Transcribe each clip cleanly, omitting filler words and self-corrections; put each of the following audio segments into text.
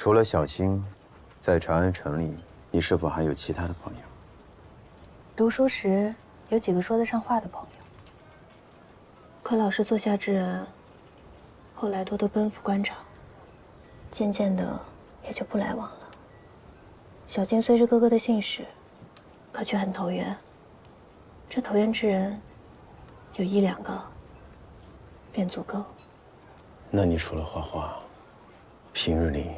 除了小青，在长安城里，你是否还有其他的朋友？读书时有几个说得上话的朋友，可老是做下之人，后来多都奔赴官场，渐渐的也就不来往了。小青虽是哥哥的姓氏，可却很投缘。这投缘之人，有一两个便足够。那你除了画画，平日里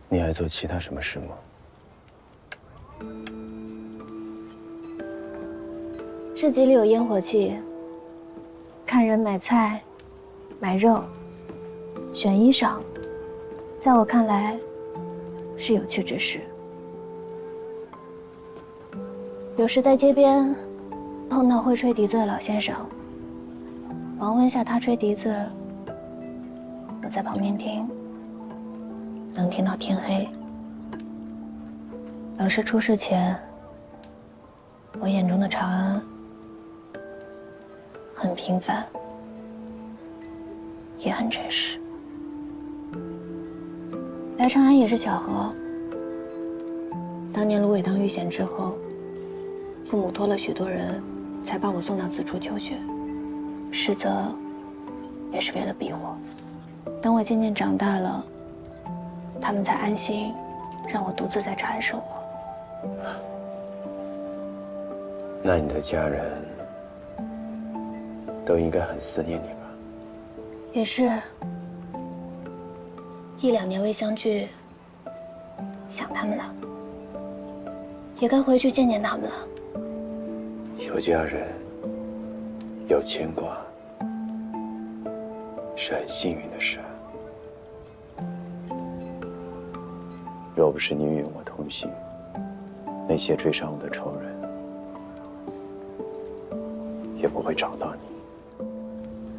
你还做其他什么事吗？市集里有烟火气，看人买菜、买肉、选衣裳，在我看来是有趣之事。有时在街边碰到会吹笛子的老先生，访问下他吹笛子，我在旁边听，能听到天黑。老师出事前，我眼中的长安很平凡，也很真实。来长安也是巧合。当年芦苇荡遇险之后，父母托了许多人，才把我送到此处求学，实则也是为了避祸。等我渐渐长大了，他们才安心让我独自在长安生活。那你的家人都应该很思念你吧？也是，1、2年未相聚，想他们了，也该回去见见他们了。有家人，有牵挂，是很幸运的事。若不是你与我同行，那些追上我的仇人也不会找到你。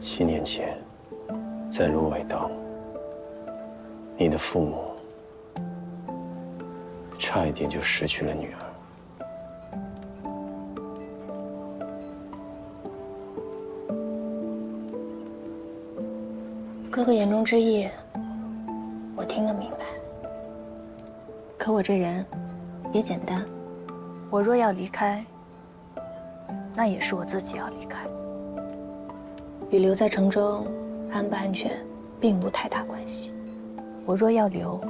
7年前，在芦苇荡，你的父母差一点就失去了女儿。哥哥言中之意，我听得明白。可我这人也简单，我若要离开，那也是我自己要离开，与留在城中安不安全并无太大关系。我若要留，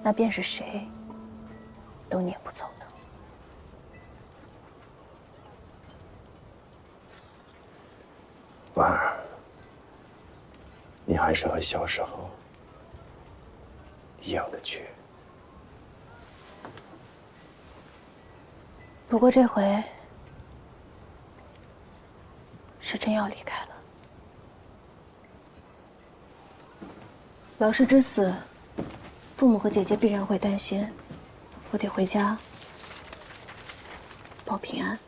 那便是谁都撵不走的。婉儿，你还是和小时候一样的倔。不过这回是真要离开了。老师之死，父母和姐姐必然会担心，我得回家报平安。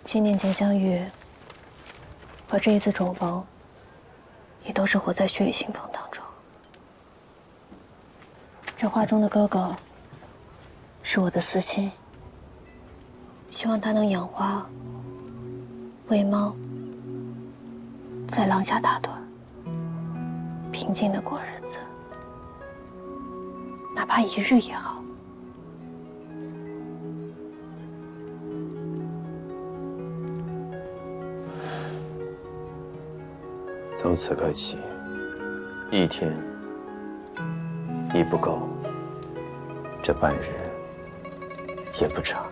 7年前相遇，和这一次重逢，也都是活在血雨腥风当中。这画中的哥哥，是我的私心，希望他能养花、喂猫，在廊下打盹，平静的过日子，哪怕1日也好。从此刻起，1天亦不够，这半日也不长。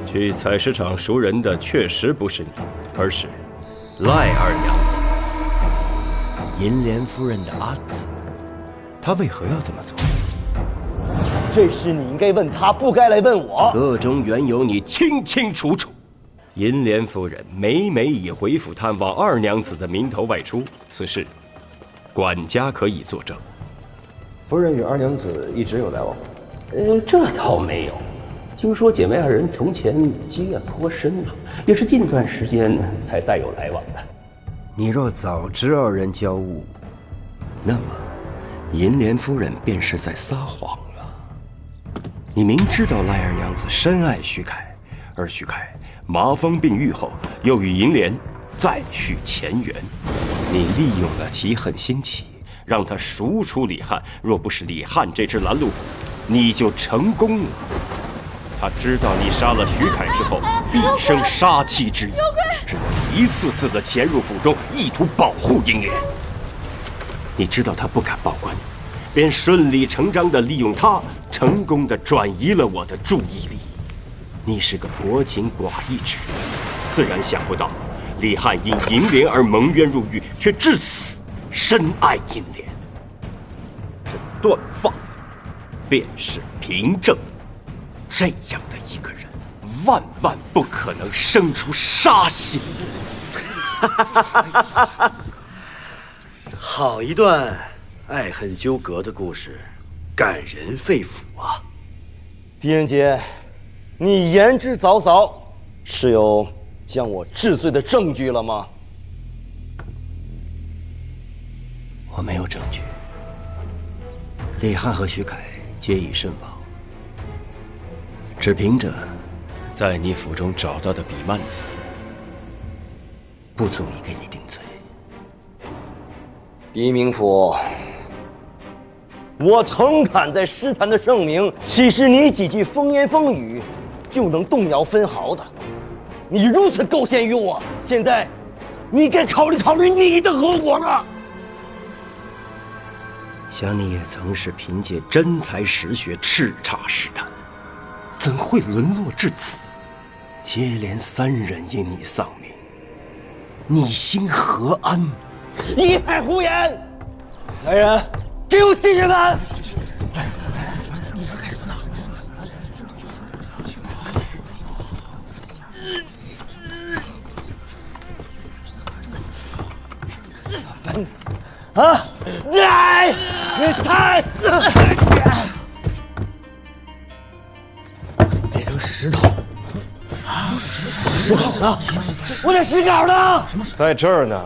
去采石场赎人的确实不是你，而是赖二娘子，银莲夫人的阿紫。她为何要这么做？这事你应该问他，不该来问我。个中缘由你清清楚楚。银莲夫人每每以回府探望二娘子的名头外出，此事管家可以作证。夫人与二娘子一直有来往吗？这倒没有。听说姐妹二人从前积怨颇深啊，也是近段时间才再有来往的。你若早知二人交恶，那么银莲夫人便是在撒谎了。你明知道赖二娘子深爱徐凯，而徐凯麻风病愈后又与银莲再续前缘，你利用了其恨心起，让他赎出李汉。若不是李汉这只拦路虎，你就成功了。他知道你杀了徐凯之后，必生杀妻之意，只能一次次的潜入府中，意图保护银莲。你知道他不敢报官，便顺理成章地利用他，成功地转移了我的注意力。你是个薄情寡义之人，自然想不到李汉因银莲而蒙冤入狱，却至死深爱银莲。这段放便是凭证。这样的一个人，万万不可能生出杀心。好一段爱恨纠葛的故事，感人肺腑啊！狄仁杰，你言之凿凿，是有将我治罪的证据了吗？我没有证据。李汉和徐凯皆已身亡。只凭着在你府中找到的笔蔓子，不足以给你定罪。狄明府，我诚恳在诗坛的盛名，岂是你几句风言风语就能动摇分毫的？你如此构陷于我，现在你该考虑考虑你的后果了。想你也曾是凭借真才实学叱咤诗坛，怎会沦落至此？接连3人因你丧命，你心何安？一派胡言！来人，给我进去门！啊！太！变成石头！石稿呢？我的石稿呢？在这儿呢。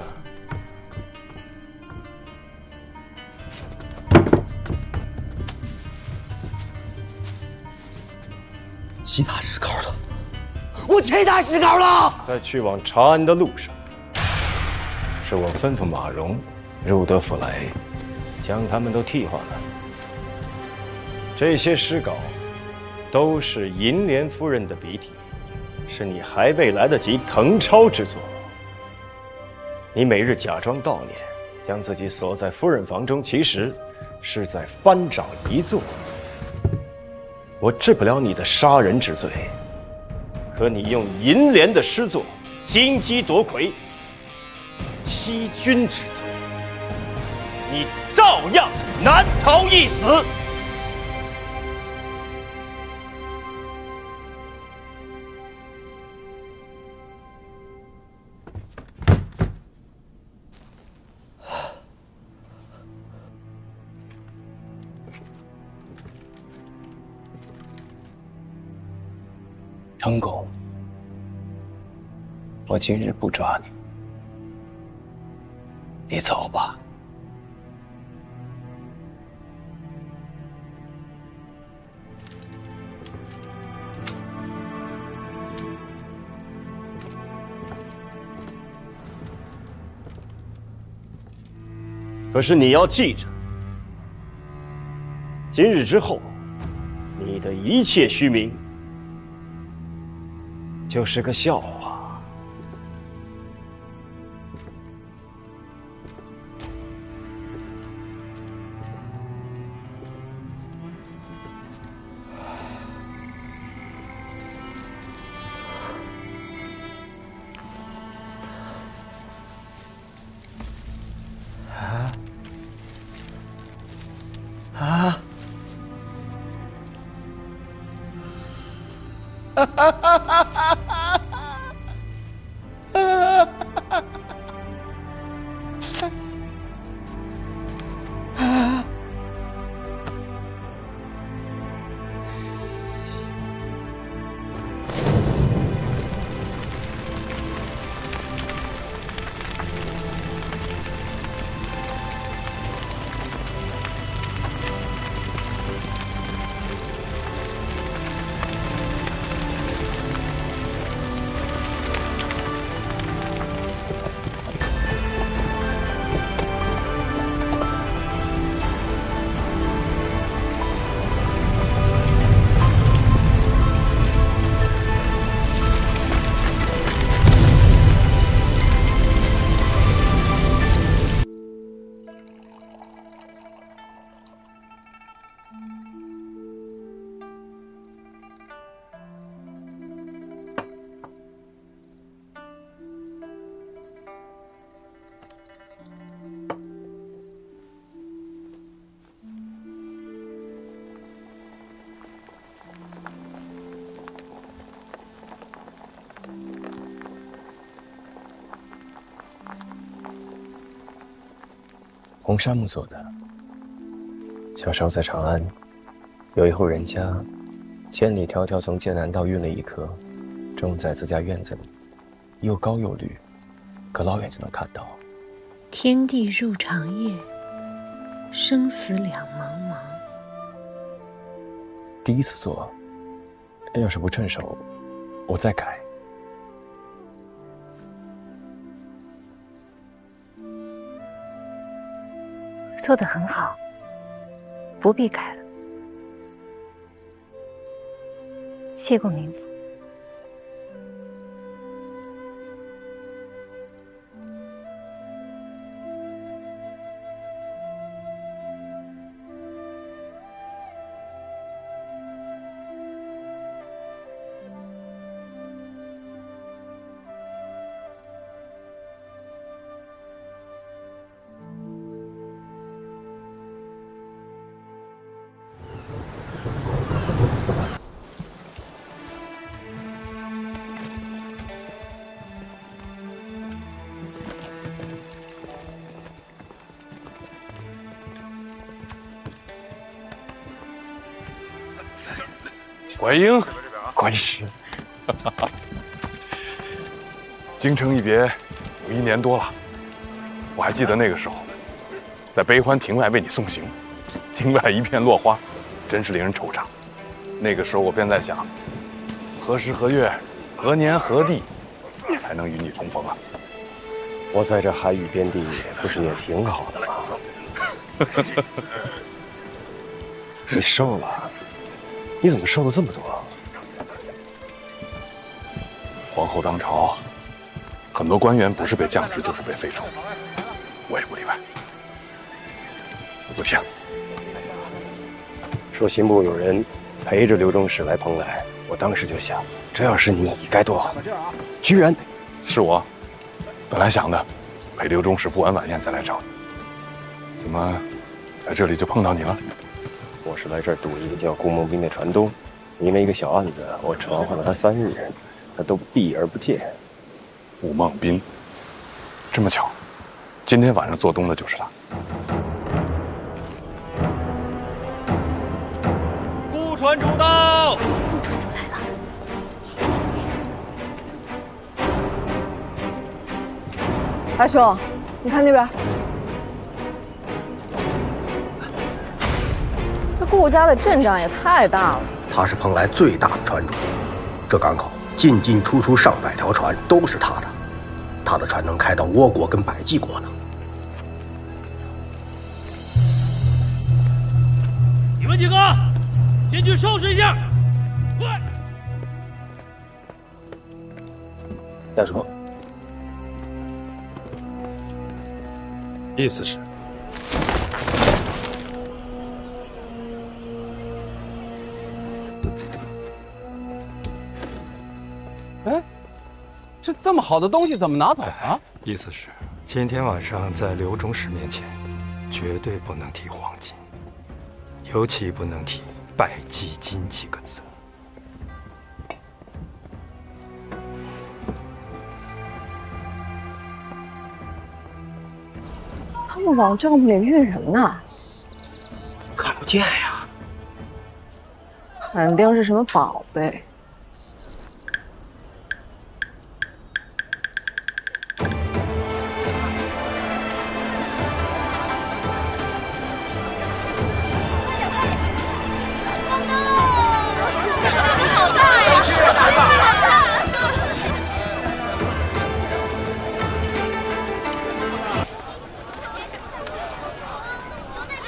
其他石稿了？我其他石稿了？在去往长安的路上，是我吩咐马融入得府来，将他们都替换了。这些诗稿都是银莲夫人的笔体，是你还未来得及誊抄之作。你每日假装悼念，将自己锁在夫人房中，其实是在翻找遗作。我治不了你的杀人之罪，可你用银莲的诗作金鸡夺魁，欺君之罪，你照样难逃一死。成功，我今日不抓你，你走吧。可是你要记着，今日之后，你的一切虚名就是个笑话。红杉木做的。小时候在长安，有一户人家，千里迢迢从剑南道运了一棵，种在自家院子里，又高又绿，可老远就能看到。天地入长夜，生死两茫茫。第一次做，要是不趁手，我再改。做得很好，不必改了。谢过冥府。怀英，关师，京城一别有1年多了，我还记得那个时候，在悲欢亭外为你送行，亭外一片落花，真是令人惆怅。那个时候我便在想，何时何月何年何地，才能与你重逢啊？我在这海宇边地，不是也挺好的吗？你瘦了。你怎么瘦了这么多？皇后当朝，很多官员不是被降职，就是被废除，我也不例外。不听。说刑部有人陪着刘忠使来蓬莱，我当时就想，这要是你该多好！居然是我，本来想的，陪刘忠使赴完晚宴再来找你，怎么在这里就碰到你了？我是来这儿堵一个叫顾梦斌的船东，因为一个小案子，我传唤了他3日，他都避而不见。顾梦斌，这么巧，今天晚上做东的就是他。顾船主到。大兄，你看那边。顾家的阵仗也太大了，他是蓬莱最大的船主，这港口进进出出上百条船都是他的，他的船能开到倭国跟百济国呢。你们几个进去收拾一下，快！下说，意思是。哎，这么好的东西怎么拿走了？意思是，今天晚上在刘忠使面前，绝对不能提黄金，尤其不能提百济金几个字。么往帐篷里运什么呢？看不见呀。肯定是什么宝贝。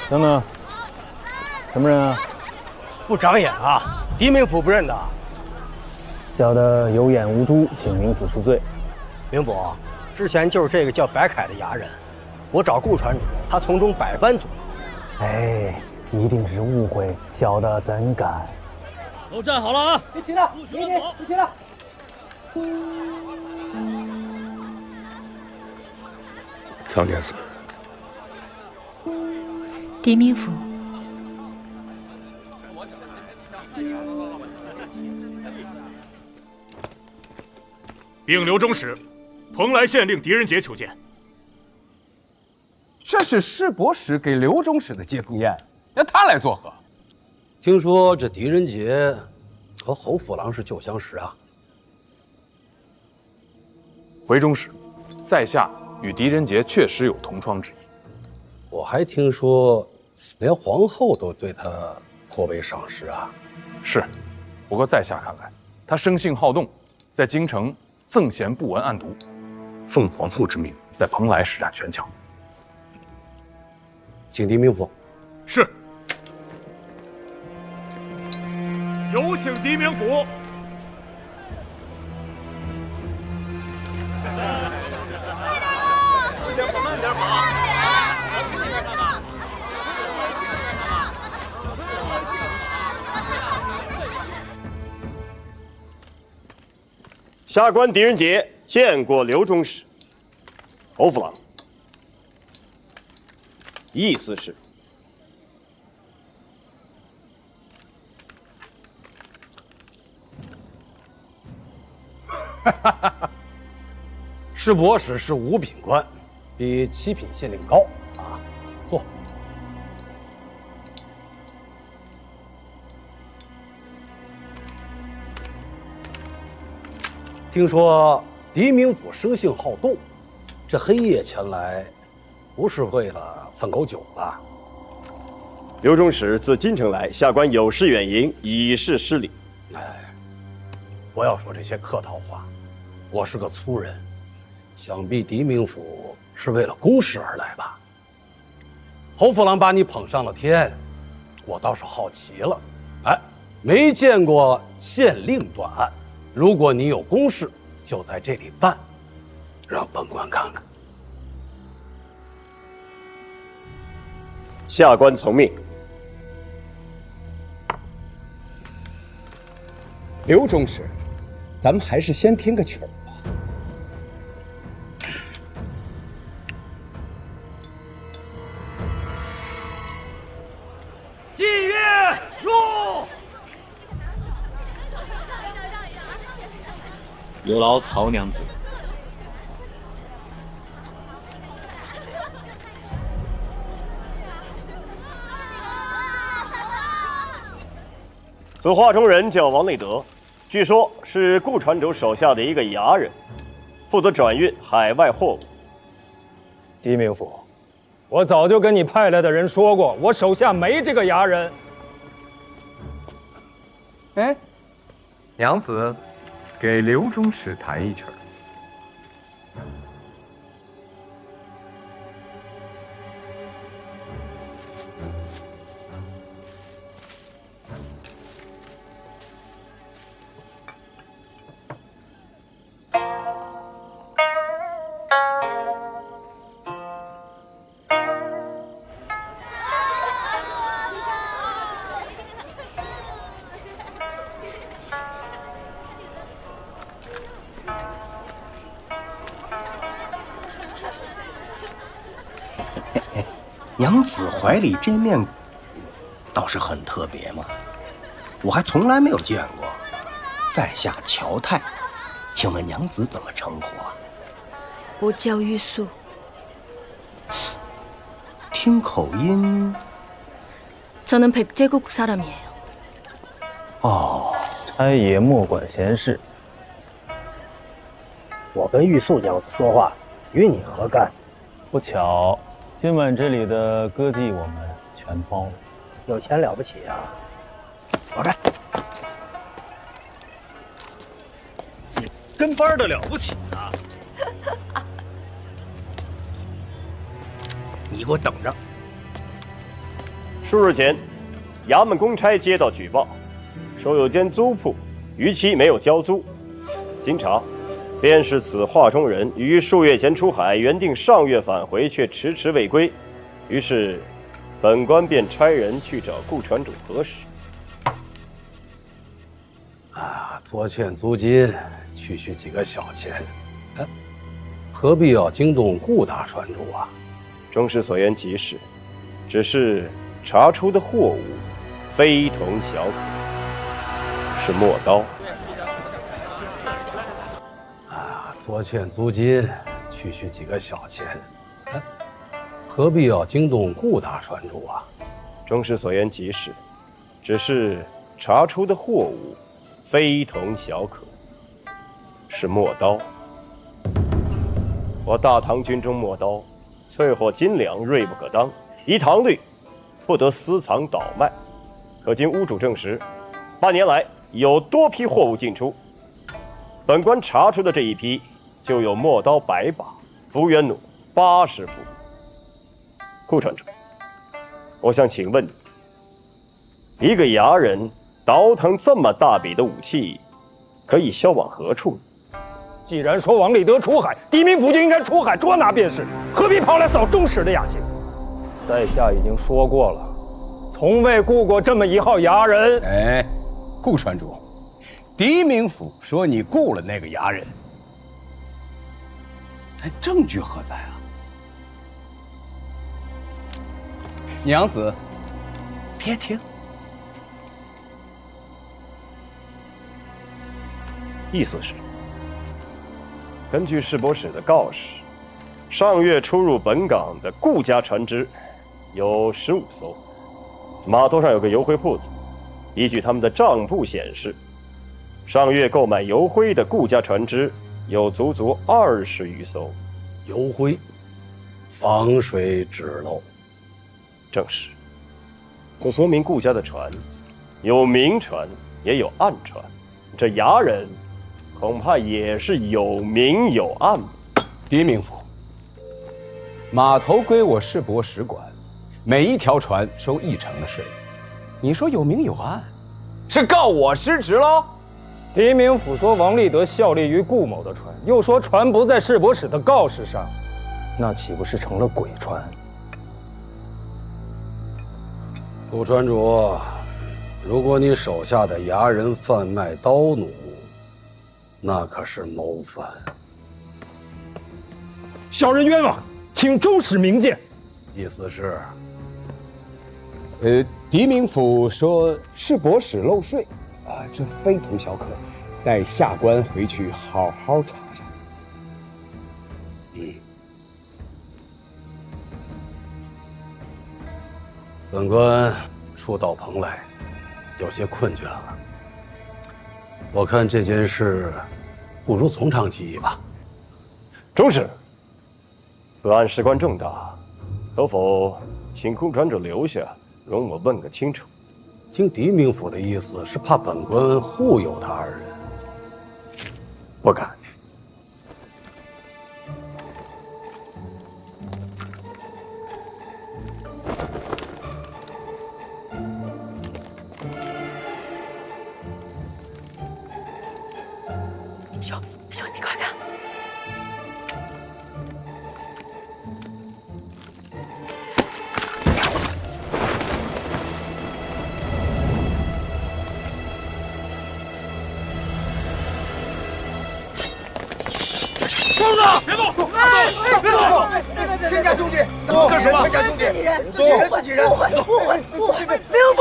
等等，什么人啊？不长眼啊！狄明府不认得。小的有眼无珠，请明府恕罪。明府，之前就是这个叫白凯的衙人，我找顾传主，他从中百般阻挠。哎，一定是误会，小的怎敢？都站好了啊！别起了，别起了。唐娘子，狄明府，禀刘中使，蓬莱县令狄仁杰求见。这是师伯使给刘中使的接风宴，让他来作何？听说这狄仁杰和侯府郎是旧相识啊。回中使，在下与狄仁杰确实有同窗之谊。我还听说，连皇后都对他颇为赏识啊。是，不过在下看来，他生性好动，在京城赠贤不闻暗读，奉皇后之命，在蓬莱施展权巧。请狄明府。是。有请狄明府。慢点跑。下官狄仁杰见过刘中使。侯府郎，意思是？师伯使是五品官，比七品县令高啊。坐。听说狄明府生性好动，这黑夜前来，不是为了蹭口酒吧？刘中使自京城来，下官有事远迎，以示失礼。哎，不要说这些客套话，我是个粗人，想必狄明府是为了公事而来吧？侯府郎把你捧上了天，我倒是好奇了。哎，没见过县令断案。如果你有公事，就在这里办，让本官看看。下官从命。刘中使，咱们还是先听个曲儿吧。祭乐入。有劳曹娘子。此画中人叫王内德，据说是顾传主手下的一个衙人，负责转运海外货物。狄明府，我早就跟你派来的人说过，我手下没这个衙人。哎，娘子，给刘中使弹一曲儿。娘子怀里这面鼓倒是很特别嘛，我还从来没有见过。在下乔泰，请问娘子怎么称呼啊？我叫玉素。听口音。 저는 백제국 사람이에요. 哦，差爷莫管闲事。我跟玉素娘子说话，与你何干？不巧，今晚这里的歌妓我们全包了。有钱了不起呀、我干。你跟班的了不起啊！你给我等着！ 数日前，衙门公差接到举报，说有间租铺逾期没有交租。经查，便是此画中人于数月前出海，原定上月返回，却迟迟未归。于是，本官便差人去找顾船主核实。拖欠租金，区区几个小钱，哎，何必要惊动顾大船主啊？中士所言极是，只是。 查出的货物非同小可，是陌刀。拖欠租金，区区几个小钱，哎，何必要惊动顾大船主啊？中士所言极是，只是查出的货物非同小可，是陌刀。我大唐军中陌刀，淬火斤两，锐不可当，依唐律。 不得私藏倒卖，可经屋主证实，8年来有多批货物进出。本官查出的这一批，就有陌刀100把，幅员弩80副。顾船长，我想请问你，一个衙人倒腾这么大笔的武器，可以销往何处呢？既然说王立德出海，狄明府就应该出海捉拿便是，何必跑来扫中使的雅兴？ 在下已经说过了，从未雇过这么一号衙人。哎，顾船主，狄明府说你雇了那个衙人，哎，证据何在啊？娘子，别听。意思是，根据市舶使的告示，上月出入本港的顾家船只。 有15艘，码头上有个油灰铺子。依据他们的账簿显示，上月购买油灰的顾家船只有足足20余艘。油灰，防水止漏。正是。这说明顾家的船有明船，也有暗船。这衙人恐怕也是有明有暗。狄明府，码头归我市舶使管。 每一条船收1成的税，你说有明有暗，是告我失职喽？狄明府说王立德效力于顾某的船，又说船不在市舶使的告示上，那岂不是成了鬼船？顾船主，如果你手下的衙人贩卖刀弩，那可是谋反。小人冤枉，请中使明鉴。意思是？ 狄明府说市舶使漏税，这非同小可，待下官回去好好查查。本官初到蓬莱，有些困倦了。我看这件事，不如从长计议吧。中使，此案事关重大，可否请顾船主留下？ 容我问个清楚。听狄明府的意思是怕本官护佑他2人，不敢。小，你快看。 别动！别动！天家兄弟，干什么？天家兄弟，自己人！误会！明府！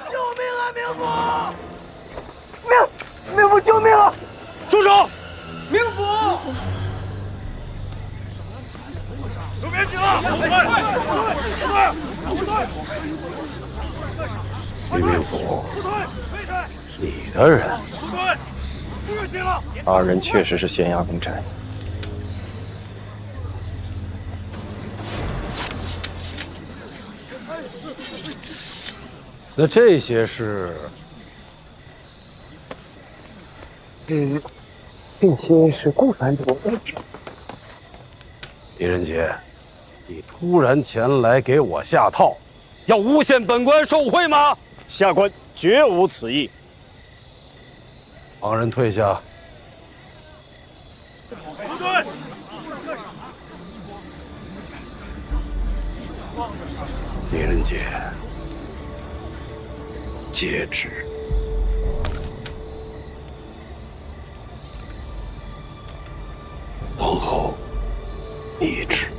救命啊！明府！救命啊！住手！明府！右边去了！李明福，你的人。二人确实是咸阳公差。那这些是？这些是顾传主。狄仁杰，你突然前来给我下套，要诬陷本官受贿吗？下官绝无此意。旁人退下。狄仁杰，接旨。往后一致。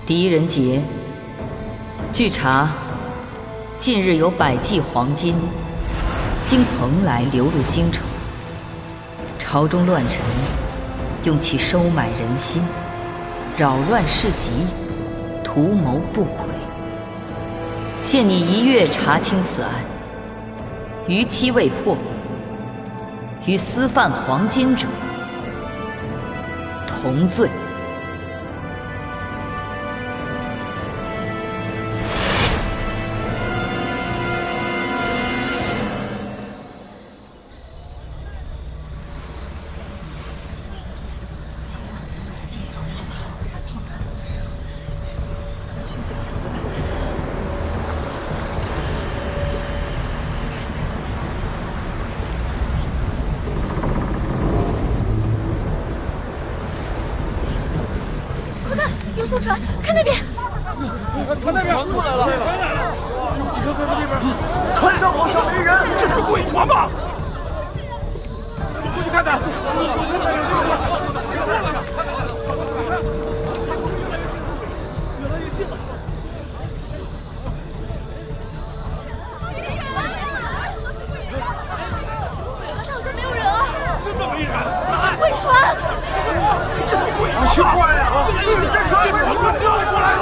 狄仁杰，据查，近日有100骑黄金经蓬莱流入京城，朝中乱臣用其收买人心，扰乱市集，图谋不轨。限你1月查清此案，逾期未破，与私贩黄金者同罪。有艘船，看那边，看那边过来了！你看那边，船上好像没人，这是鬼船吧？走过去看看。越来越近了。船上好像没有人啊！真的没人？鬼船！这鬼船奇怪呀！这船怎么掉过来了？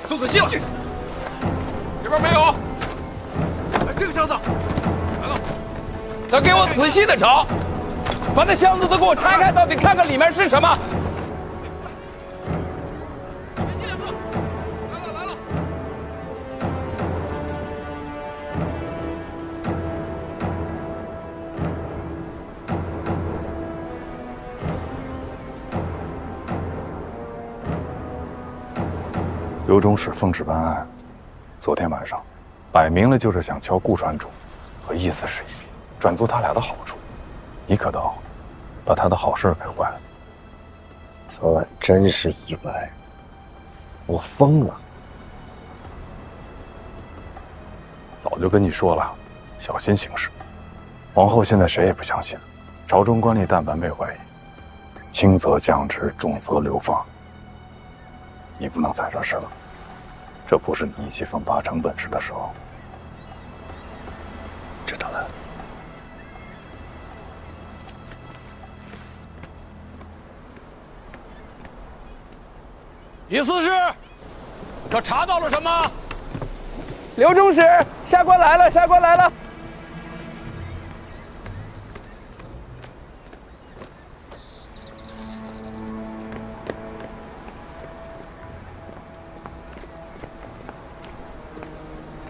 送仔细了，这边没有。这个箱子来了，他给我仔细的找，把那箱子都给我拆开，到底看看里面是什么。进2步，来了。刘中使奉旨办案，昨天晚上，摆明了就是想敲顾船主，和意思是一，转做他俩的好处。你可倒把他的好事给坏了。昨晚真是意外，我疯了。早就跟你说了，小心行事。皇后现在谁也不相信，朝中官吏但凡被怀疑，轻则降职，重则流放。你不能再惹事了，这不是你意气风发成本事的时候。知道了。李司事，可查到了什么？刘中使，下官来了，下官来了。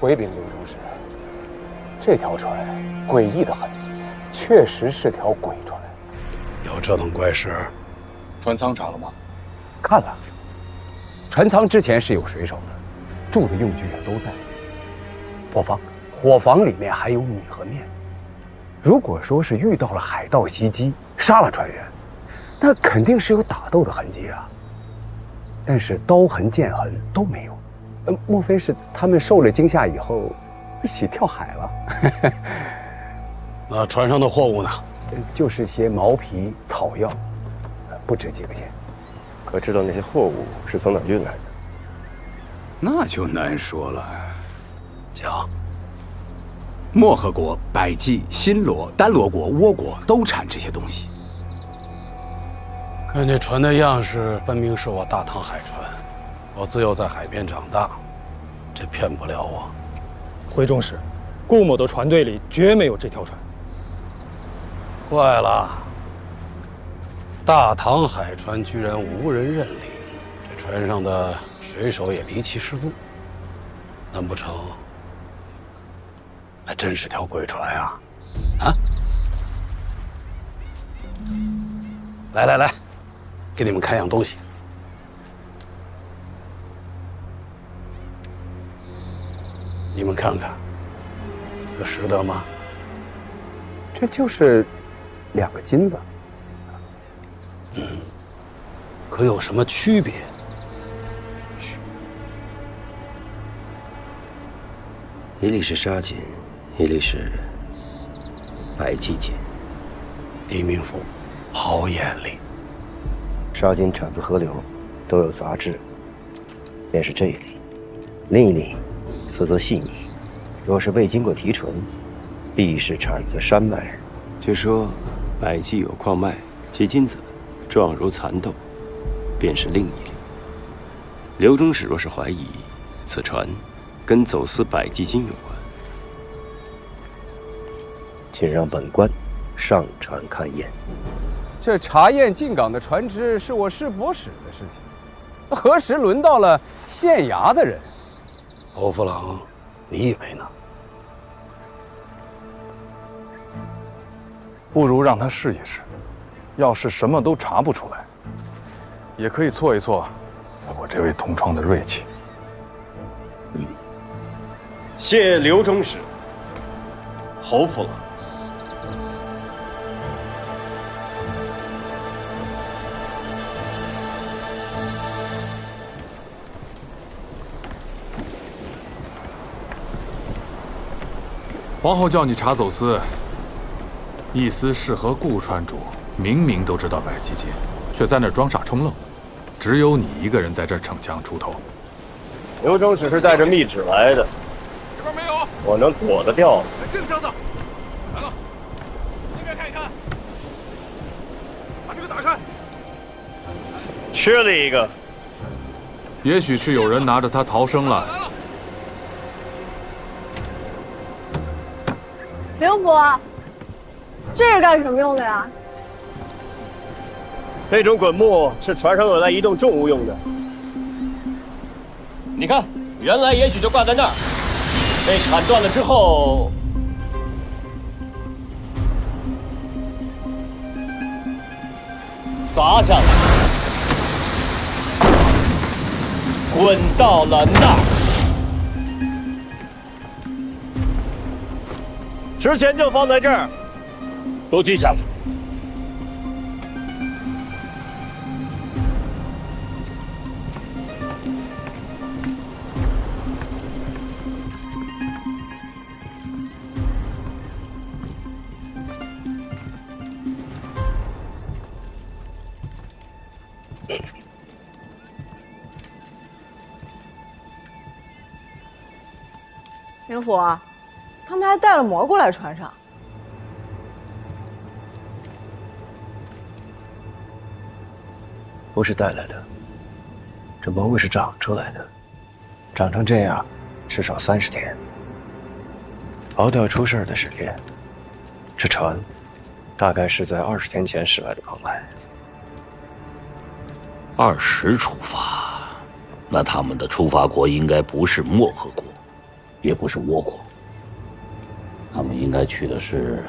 回禀刘中士，这条船诡异得很，确实是条鬼船。有这等怪事？船舱查了吗？看了。船舱之前是有水手的，住的用具都在。伙房里面还有米和面。如果说是遇到了海盗袭击，杀了船员，那肯定是有打斗的痕迹啊。但是刀痕、剑痕都没有，莫非是他们受了惊吓以后一起跳海了？那船上的货物呢？就是些毛皮、草药，不值几个钱。可知道那些货物是从哪运来的？那就难说了。讲。漠河国、百济、新罗、丹罗国、倭国都产这些东西。看这船的样式，分明是我大唐海船。我自幼在海边长大，这骗不了我。回中使，顾某的船队里绝没有这条船。怪了，大唐海船居然无人认领，这船上的水手也离奇失踪，难不成还真是条鬼船呀？啊！来，给你们看样东西。你们看看，这识得吗？这就是2个金子。可有什么区别？一粒是沙金，一粒是百济金。狄明府好眼力。沙金产自河流，都有杂质，便是这一粒。另一粒色泽细腻，若是未经过提纯，必是产自山脉。据说百济有矿脉，其金子状如蚕豆，便是另一粒。刘中使若是怀疑此船跟走私百济金有关，请让本官上船勘验。这查验进港的船只是我师伯使的事情，何时轮到了县衙的人？侯夫郎，你以为呢？不如让他试一试，要是什么都查不出来，也可以挫一挫我这位同窗的锐气。谢刘中使，侯夫郎。皇后叫你查走私，意思是和顾川主明明都知道百济金，却在那装傻充愣，只有你一个人在这逞强出头。刘中使是带着密旨来的，这边没有，我能躲得掉吗？这个箱子来了，那边看一看，把这个打开。缺了一个，也许是有人拿着它逃生了。刘伯，这是干什么用的呀？这种滚木是船上用来移动重物用的。你看，原来也许就挂在那儿，被砍断了之后，砸下来，滚到了那儿。之前就放在这儿，都记下来。明府，他们还带了蘑菇来船上。不是带来的，这蘑菇是长出来的，长成这样，至少30天。熬掉出事的时间，这船大概是在20天前驶来的蓬莱。20出发，那他们的出发国应该不是漠河国，也不是倭国，他们应该去的是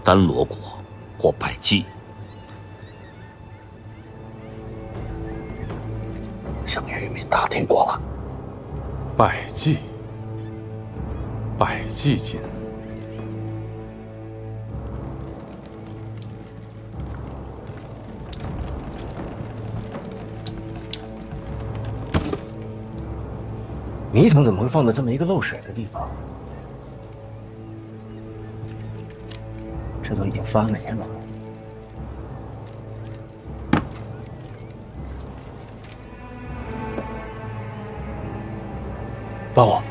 丹罗国或百济。向渔民打听过了，百济金。迷城怎么会放在这么一个漏水的地方？这都已经发霉了。帮我。